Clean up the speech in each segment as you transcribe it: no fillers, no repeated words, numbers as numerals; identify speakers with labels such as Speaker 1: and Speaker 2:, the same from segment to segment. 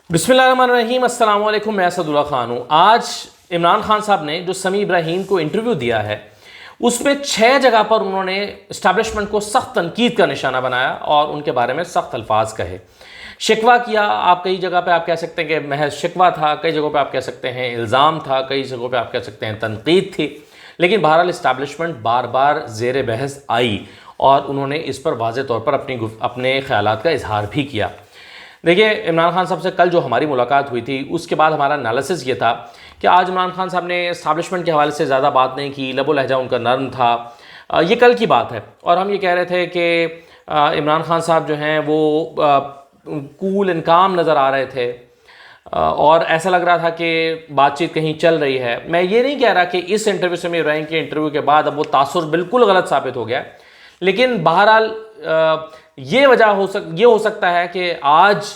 Speaker 1: बिस्मिल्लाहिर्रहमानिर्रहीम, अस्सलाम वालेकुम। मैं असदुल्ला खान हूँ। आज इमरान खान साहब ने जो समी इब्राहीम को इंटरव्यू दिया है उसमें 6 जगह पर उन्होंने इस्टेब्लिशमेंट को सख्त तनकीद का निशाना बनाया और उनके बारे में सख्त अल्फाज कहे। शिकवा किया, आप कई जगह पे आप कह सकते हैं कि महज शिकवा था, कई जगहों पे आप कह सकते हैं इल्ज़ाम था, कई जगहों पे आप कह सकते हैं तनकीद थी। लेकिन बहरहाल इस्टेब्लिशमेंट बार बार ज़ेर बहस आई और उन्होंने इस पर वाज़ेह तौर पर अपने ख़यालात का इजहार भी किया। देखिए, इमरान खान साहब से कल जो हमारी मुलाकात हुई थी उसके बाद हमारा एनालिसिस ये था कि आज इमरान खान साहब ने इस्टेब्लिशमेंट के हवाले से ज़्यादा बात नहीं की, लबो लहजा उनका नरम था। ये कल की बात है और हम ये कह रहे थे कि इमरान खान साहब जो हैं वो कूल एंड काम नज़र आ रहे थे और ऐसा लग रहा था कि बातचीत कहीं चल रही है। मैं ये नहीं कह रहा कि इस इंटरव्यू से समी इब्राहीम के इंटरव्यू के बाद अब वो तासुर बिल्कुल गलत साबित हो गया, लेकिन बहरहाल ये हो सकता है कि आज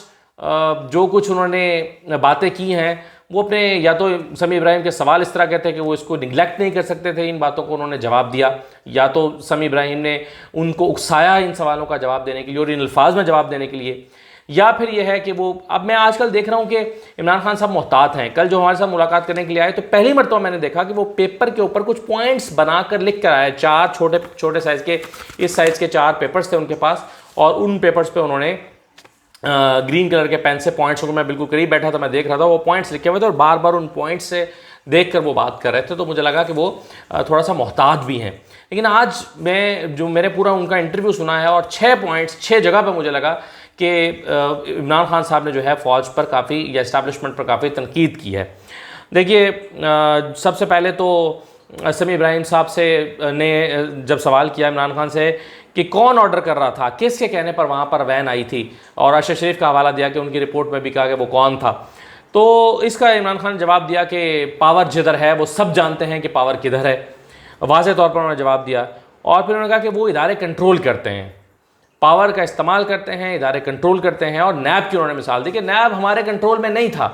Speaker 1: जो कुछ उन्होंने बातें की हैं वो अपने, या तो समी इब्राहीम के सवाल इस तरह कहते हैं कि वो इसको निगलेक्ट नहीं कर सकते थे, इन बातों को उन्होंने जवाब दिया, या तो समी इब्राहीम ने उनको उकसाया इन सवालों का जवाब देने के लिए और इन अल्फाज में जवाब देने के लिए, या फिर यह है कि वो, अब मैं आजकल देख रहा हूँ कि इमरान खान साहब मोहतात हैं। कल जो हमारे साथ मुलाकात करने के लिए आए तो पहली मरतबा मैंने देखा कि वो पेपर के ऊपर कुछ पॉइंट्स बनाकर लिख कर आए। 4 छोटे छोटे साइज़ के, इस साइज़ के 4 पेपर्स थे उनके पास और उन पेपर्स पे उन्होंने ग्रीन कलर के पेन से पॉइंट्स को, मैं बिल्कुल करीब बैठा था, मैं देख रहा था, वो पॉइंट्स लिखे हुए थे और बार बार उन पॉइंट्स से देख कर वो बात कर रहे थे। तो मुझे लगा कि वो थोड़ा सा मोहतात भी हैं। लेकिन आज मैं जो मैंने पूरा उनका इंटरव्यू सुना है और 6 पॉइंट्स 6 जगह पर मुझे लगा कि इमरान खान साहब ने जो है फ़ौज पर काफ़ी, या इस्टेब्लिशमेंट पर काफ़ी तनकीद की है। देखिए, सबसे पहले तो समी इब्राहीम साहब से ने जब सवाल किया इमरान खान से कि कौन ऑर्डर कर रहा था, किसके कहने पर वहाँ पर वैन आई थी, और अरशद शरीफ का हवाला दिया कि उनकी रिपोर्ट में भी कहा कि वो कौन था। तो इसका इमरान खान ने जवाब दिया कि पावर जिधर है वो सब जानते हैं कि पावर किधर है, वाज़ेह तौर पर उन्होंने जवाब दिया। और फिर उन्होंने कहा कि वो इदारे कंट्रोल करते हैं, पावर का इस्तेमाल करते हैं, इदारे कंट्रोल करते हैं। और नैब की उन्होंने मिसाल दी कि नैब हमारे कंट्रोल में नहीं था।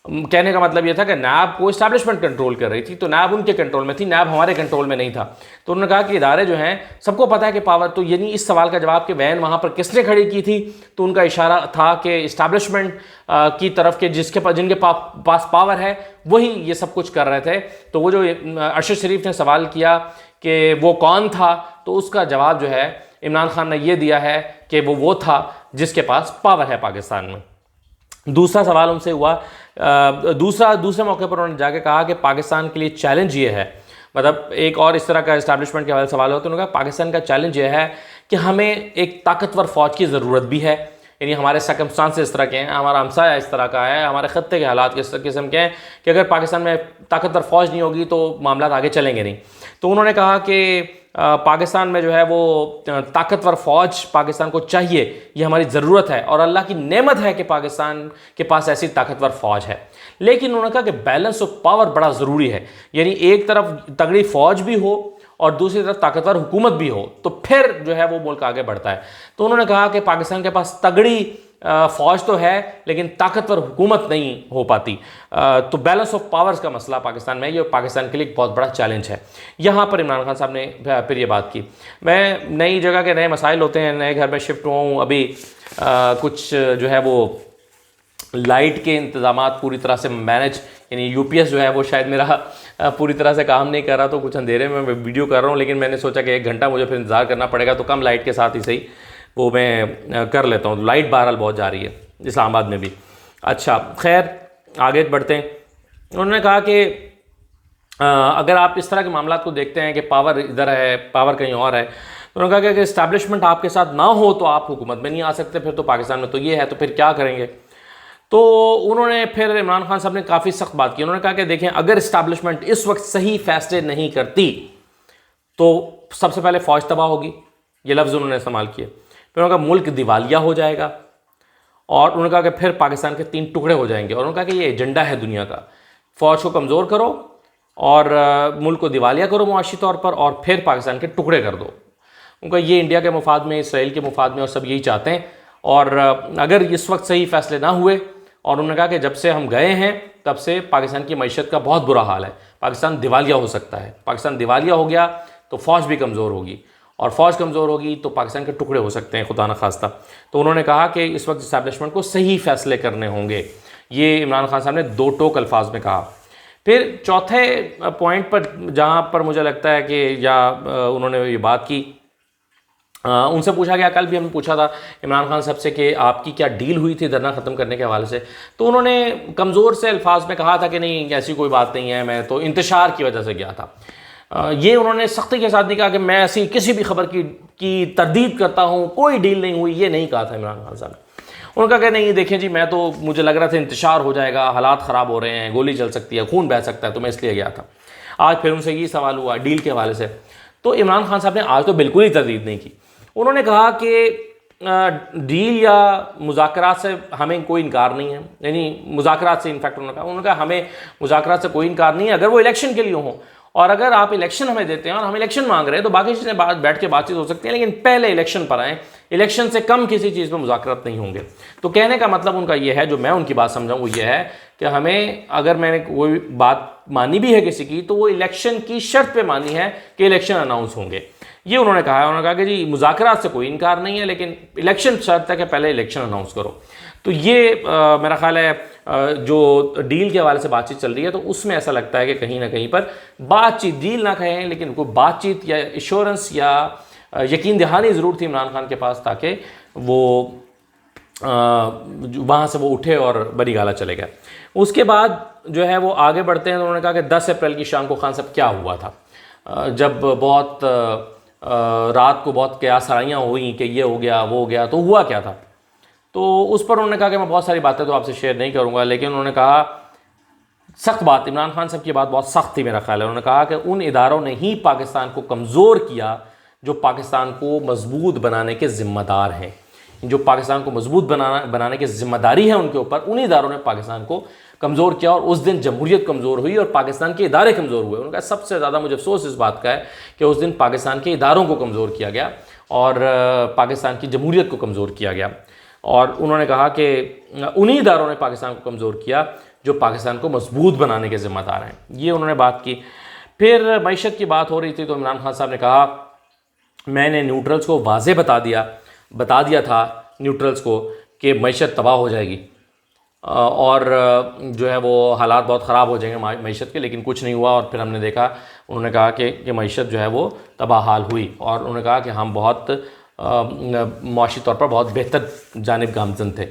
Speaker 1: कहने का मतलब ये था कि नैब को इस्टेब्लिशमेंट कंट्रोल कर रही थी, तो नैब उनके कंट्रोल में थी, नैब हमारे कंट्रोल में नहीं था। तो उन्होंने कहा कि इदारे जो हैं सबको पता है कि पावर, तो यानी इस सवाल का जवाब कि वैन वहाँ पर किसने खड़ी की थी, तो उनका इशारा था कि इस्टेब्लिशमेंट की तरफ के जिनके पास पावर है वही ये सब कुछ कर रहे थे। तो वो जो अरशद शरीफ ने सवाल किया कि वो कौन था, तो उसका जवाब जो है इमरान खान ने ये दिया है कि वो था जिसके पास पावर है पाकिस्तान में। दूसरा सवाल उनसे हुआ, दूसरे मौके पर उन्होंने जाके कहा कि पाकिस्तान के लिए चैलेंज ये है, मतलब एक और इस तरह का इस्टेब्लिशमेंट के हवाले सवाल हो तो उन्होंने कहा पाकिस्तान का चैलेंज ये है कि हमें एक ताकतवर फ़ौज की ज़रूरत भी है। यानी हमारे सर्कमस्टांसेस इस तरह के हैं, हमारा हमसाया इस तरह का है, हमारे ख़त्ते के हालात इस किस्म के हैं कि अगर पाकिस्तान में ताकतवर फ़ौज नहीं होगी तो मामला आगे चलेंगे नहीं। तो उन्होंने कहा कि पाकिस्तान में जो है वो ताकतवर फ़ौज पाकिस्तान को चाहिए, ये हमारी ज़रूरत है और अल्लाह की नेमत है कि पाकिस्तान के पास ऐसी ताकतवर फ़ौज है। लेकिन उन्होंने कहा कि बैलेंस ऑफ पावर बड़ा ज़रूरी है, यानी एक तरफ तगड़ी फ़ौज भी हो और दूसरी तरफ ताकतवर हुकूमत भी हो, तो फिर जो है वो मुल्क आगे बढ़ता है। तो उन्होंने कहा कि पाकिस्तान के पास तगड़ी फ़ौज तो है लेकिन ताकतवर हुकूमत नहीं हो पाती। तो बैलेंस ऑफ पावर्स का मसला पाकिस्तान में, ये पाकिस्तान के लिए एक बहुत बड़ा चैलेंज है। यहाँ पर इमरान खान साहब ने फिर ये बात की। मैं नई जगह के नए मसाइल होते हैं, नए घर में शिफ्ट हुआ हूँ अभी, कुछ जो है वो लाइट के इंतज़ामात पूरी तरह से मैनेज, यानी यूपीएस जो है वो शायद मेरा पूरी तरह से काम नहीं कर रहा, तो कुछ अंधेरे में मैं वीडियो कर रहा हूँ। लेकिन मैंने सोचा कि 1 घंटा मुझे फिर इंतज़ार करना पड़ेगा, तो कम लाइट के साथ ही सही वो मैं कर लेता हूँ। लाइट बहरहाल बहुत जा रही है इस्लामाबाद में भी। अच्छा, खैर आगे बढ़ते हैं। उन्होंने कहा कि अगर आप इस तरह के मामला को देखते हैं कि पावर इधर है, पावर कहीं और है, तो उन्होंने कहा कि इस्टेब्लिशमेंट आपके साथ ना हो तो आप हुकूमत में नहीं आ सकते, फिर तो पाकिस्तान में तो ये है, तो फिर क्या करेंगे। तो उन्होंने फिर इमरान खान साहब ने काफ़ी सख्त बात की। उन्होंने कहा कि देखें, अगर इस्टेब्लिशमेंट इस वक्त सही फैसले नहीं करती तो सबसे पहले फ़ौज तबाह होगी, ये लफ्ज़ उन्होंने इस्तेमाल किए। फिर उन्होंने कहा मुल्क दिवालिया हो जाएगा, और उन्होंने कहा कि फिर पाकिस्तान के 3 टुकड़े हो जाएंगे। और उन्होंने कहा कि ये एजेंडा है दुनिया का, फ़ौज को कमज़ोर करो और मुल्क को दिवालिया करो मुआशी तौर पर, और फिर पाकिस्तान के टुकड़े कर दो। उनका ये इंडिया के मुफाद में, इसराइल के मुफाद में, और सब यही चाहते हैं। और अगर इस वक्त सही फैसले ना हुए, और उन्होंने कहा कि जब से हम गए हैं तब से पाकिस्तान की मईशत का बहुत बुरा हाल है, पाकिस्तान दिवालिया हो सकता है। पाकिस्तान दिवालिया हो गया तो फ़ौज भी कमज़ोर होगी, और फ़ौज कमज़ोर होगी तो पाकिस्तान के टुकड़े हो सकते हैं, खुदा न खास्ता। तो उन्होंने कहा कि इस वक्त इस्टेब्लिशमेंट को सही फ़ैसले करने होंगे। ये इमरान खान साहब ने दो टोक अल्फाज में कहा। फिर चौथे पॉइंट पर जहाँ पर मुझे लगता है कि या उन्होंने ये बात की, उनसे पूछा गया, कल भी हमने पूछा था इमरान खान साहब से कि आपकी क्या डील हुई थी धरना ख़त्म करने के हवाले से, तो उन्होंने कमज़ोर से अल्फाज में कहा था कि नहीं ऐसी कोई बात नहीं है, मैं तो इंतशार की वजह से गया था। ये उन्होंने सख्ती के साथ नहीं कहा कि मैं ऐसी किसी भी खबर की तरदीद करता हूँ, कोई डील नहीं हुई, ये नहीं कहा था इमरान खान साहब ने। उनका कहा नहीं देखें जी, मैं तो मुझे लग रहा था इंतशार हो जाएगा, हालात ख़राब हो रहे हैं, गोली चल सकती है, खून बह सकता है, तो मैं इसलिए गया था। आज फिर उनसे ये सवाल हुआ डील के हवाले से, तो इमरान खान साहब ने आज तो बिल्कुल ही तरदीद नहीं की। उन्होंने कहा कि डील या मुज़ाकरात से हमें कोई इनकार नहीं है, यानी मुज़ाकरात से इनफैक्ट उन्होंने कहा हमें मुज़ाकरात से कोई इनकार नहीं है अगर वो इलेक्शन के लिए हों, और अगर आप इलेक्शन हमें देते हैं और हम इलेक्शन मांग रहे हैं तो बाकी चीज़ें बैठ के बातचीत हो सकती है, लेकिन पहले इलेक्शन पर आएँ, इलेक्शन से कम किसी चीज़ में मुज़ाकरात नहीं होंगे। तो कहने का मतलब उनका ये है, जो मैं उनकी बात समझाऊँ वो ये है कि हमें अगर मैंने कोई बात मानी भी है किसी की, तो वो इलेक्शन की शर्त पे मानी है कि इलेक्शन अनाउंस होंगे, ये उन्होंने कहा है। उन्होंने कहा कि जी मुज़ाकरात से कोई इनकार नहीं है, लेकिन इलेक्शन शर्त है कि पहले इलेक्शन अनाउंस करो। तो ये मेरा ख्याल है जो डील के हवाले से बातचीत चल रही है, तो उसमें ऐसा लगता है कि कहीं ना कहीं पर बातचीत, डील ना कहें लेकिन कोई बातचीत या एश्योरेंस या यकीन दहानी ज़रूर थी इमरान खान के पास, ताकि वो वहाँ से वो उठे और बड़ी गाला चले गए। उसके बाद जो है वो आगे बढ़ते हैं, तो उन्होंने कहा कि 10 अप्रैल की शाम को खान साहब क्या हुआ था, जब बहुत रात को बहुत क़यासराइयाँ हुई कि ये हो गया वो हो गया, तो हुआ क्या था। तो उस पर उन्होंने कहा कि मैं बहुत सारी बातें तो आपसे शेयर नहीं करूँगा, लेकिन उन्होंने कहा सख्त बात, इमरान खान साहब की बात बहुत सख्त थी मेरा ख्याल है। उन्होंने कहा कि उन इदारों ने ही पाकिस्तान को कमज़ोर किया जो पाकिस्तान को मजबूत बनाने के ज़िम्मेदार हैं, जो पाकिस्तान को मजबूत बनाने की ज़िम्मेदारी है उनके ऊपर, उन इदारों ने पाकिस्तान को कमज़ोर किया। और उस दिन जमहूरियत कमज़ोर हुई और पाकिस्तान के इदारे कमज़ोर हुए। उन्होंने कहा सबसे ज़्यादा मुझे अफसोस इस बात का है कि उस दिन पाकिस्तान के इदारों को कमज़ोर किया गया और पाकिस्तान की जमहूरियत को कमज़ोर किया गया। और उन्होंने कहा कि उन्हीं इदारों ने पाकिस्तान को कमज़ोर किया जो पाकिस्तान को मजबूत बनाने के ज़िम्मेदार हैं, ये उन्होंने बात की। फिर मईशत की बात हो रही थी, तो इमरान खान साहब ने कहा मैंने न्यूट्रल्स को वाज़े बता दिया था न्यूट्रल्स को कि मईशत तबाह हो जाएगी और जो है वो हालात बहुत ख़राब हो जाएंगे मईशत के, लेकिन कुछ नहीं हुआ। और फिर हमने देखा, उन्होंने कहा कि मईशत जो है वो तबाह हाल हुई, और उन्होंने कहा कि हम बहुत मुआशी तौर पर बहुत बेहतर जानिब गामज़न थे।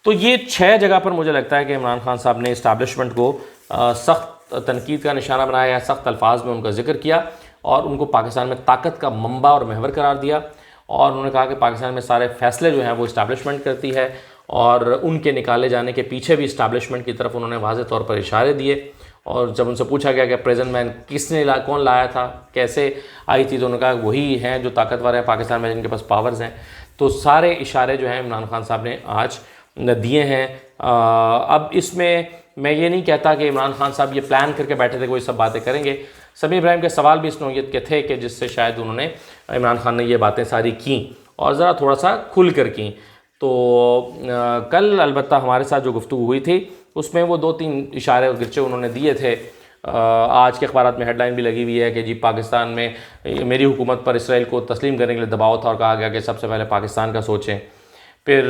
Speaker 1: तो ये 6 जगह पर मुझे लगता है कि इमरान खान साहब ने इस्टेब्लिशमेंट को सख्त तनकीद का निशाना बनाया या सख्त अल्फाज में उनका जिक्र किया और उनको पाकिस्तान में ताकत का मंबा और महवर करार दिया। और उन्होंने कहा कि पाकिस्तान में सारे फैसले जो हैं वो इस्टेब्लिशमेंट करती है, और उनके निकाले जाने के पीछे भी इस्टेब्लिशमेंट की तरफ उन्होंने वाज़ेह तौर पर इशारे दिए। और जब उनसे पूछा गया कि प्रेजेंट मैन कौन लाया था, कैसे आई थी, तो उन्होंने कहा वही हैं जो ताकतवर हैं पाकिस्तान में, जिनके पास पावर्स हैं। तो सारे इशारे जो हैं इमरान खान साहब ने आज दिए हैं। अब इसमें मैं ये नहीं कहता कि इमरान खान साहब ये प्लान करके बैठे थे, कोई सब बातें करेंगे। समी इब्राहिम के सवाल भी इस नौयत के थे कि जिससे शायद उन्होंने, इमरान खान ने ये बातें सारी की और ज़रा थोड़ा सा खुल कर की। तो कल अलबत्ता हमारे साथ जो गुफ्तगू हुई थी उसमें वो 2-3 इशारे और गिरचे उन्होंने दिए थे। आज के अखबारात में हेडलाइन भी लगी हुई है कि जी पाकिस्तान में मेरी हुकूमत पर इसराइल को तस्लीम करने के लिए दबाव था और कहा गया कि सबसे पहले पाकिस्तान का सोचें। फिर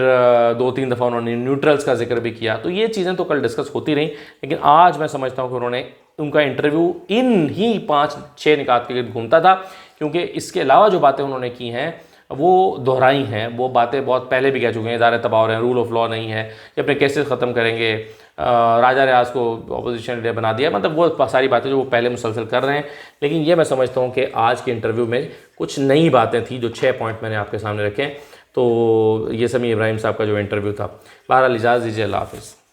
Speaker 1: 2-3 दफ़ा उन्होंने न्यूट्रल्स का जिक्र भी किया। तो ये चीज़ें तो कल डिस्कस होती रहीं, लेकिन आज मैं समझता हूँ कि उनका इंटरव्यू इन ही 5-6 निकात के गिर्द घूमता था, क्योंकि इसके अलावा जो बातें उन्होंने की हैं वो दोहराई हैं। वो बातें बहुत पहले भी कह चुके हैं, इदारे तबाह हो रहे हैं, रूल ऑफ लॉ नहीं है, ये अपने केसेस ख़त्म करेंगे, राजा रियाज को अपोजिशन लीडर बना दिया, मतलब वो सारी बातें जो वो पहले मुसलसल कर रहे हैं। लेकिन ये मैं समझता हूँ कि आज के इंटरव्यू में कुछ नई बातें थी, जो 6 पॉइंट मैंने आपके सामने रखे। तो ये समी इब्राहिम साहब का जो इंटरव्यू था। बहरहाल इजाज़त दीजिए, अल्लाह हाफ़िज़।